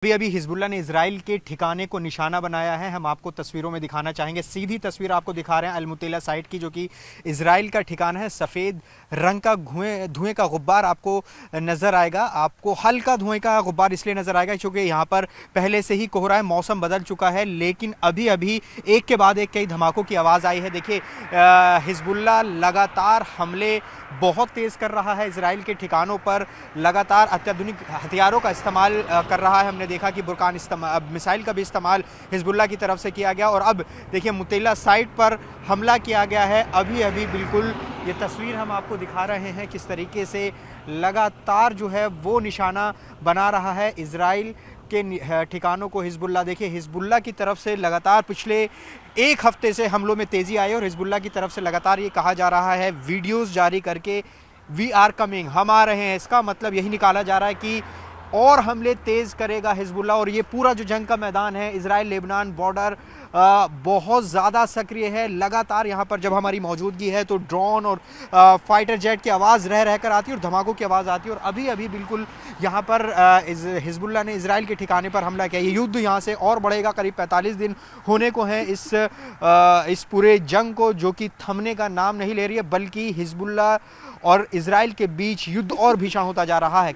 अभी अभी हिजबुल्लाह ने इजराइल के ठिकाने को निशाना बनाया है। हम आपको तस्वीरों में दिखाना चाहेंगे। सीधी तस्वीर आपको दिखा रहे हैं अलमुतेला साइट की, जो कि इजराइल का ठिकाना है। सफ़ेद रंग का धुएं का गुब्बार आपको नज़र आएगा। आपको हल्का धुएं का गुब्बार इसलिए नज़र आएगा क्योंकि यहाँ पर पहले से ही कोहरा है, मौसम बदल चुका है। लेकिन अभी अभी एक के बाद एक कई धमाकों की आवाज़ आई है। देखिए, हिजबुल्लाह लगातार हमले बहुत तेज़ कर रहा है। इजराइल के ठिकानों पर लगातार अत्याधुनिक हथियारों का इस्तेमाल कर रहा है। हमने देखा कि बुरकान मिसाइल का भी इस्तेमाल हिजबुल्लाह की तरफ से किया गया और अब देखिए मुतेला साइट पर हमला किया गया है। अभी अभी बिल्कुल ये तस्वीर हम आपको दिखा रहे हैं किस तरीके से लगातार जो है वो निशाना बना रहा है इजराइल के ठिकानों को हिजबुल्लाह। देखिए, हिजबुल्लाह की तरफ से लगातार पिछले एक हफ्ते से हमलों में तेज़ी आई है और हिजबुल्लाह की तरफ से लगातार ये कहा जा रहा है, वीडियोस जारी करके, वी आर कमिंग, हम आ रहे हैं। इसका मतलब यही निकाला जा रहा है कि और हमले तेज़ करेगा हिजबुल्लाह। और ये पूरा जो जंग का मैदान है, इजराइल लेबनान बॉर्डर बहुत ज़्यादा सक्रिय है। लगातार यहाँ पर जब हमारी मौजूदगी है तो ड्रोन और फाइटर जेट की आवाज़ रह कर आती है और धमाकों की आवाज़ आती है। और अभी अभी बिल्कुल यहाँ पर हिजबुल्लाह ने इजराइल के ठिकाने पर हमला किया। ये युद्ध यहाँ से और बढ़ेगा। करीब 45 दिन होने को हैं इस पूरे जंग को, जो कि थमने का नाम नहीं ले रही है, बल्कि हिजबुल्लाह और इजराइल के बीच युद्ध और भीषण होता जा रहा है।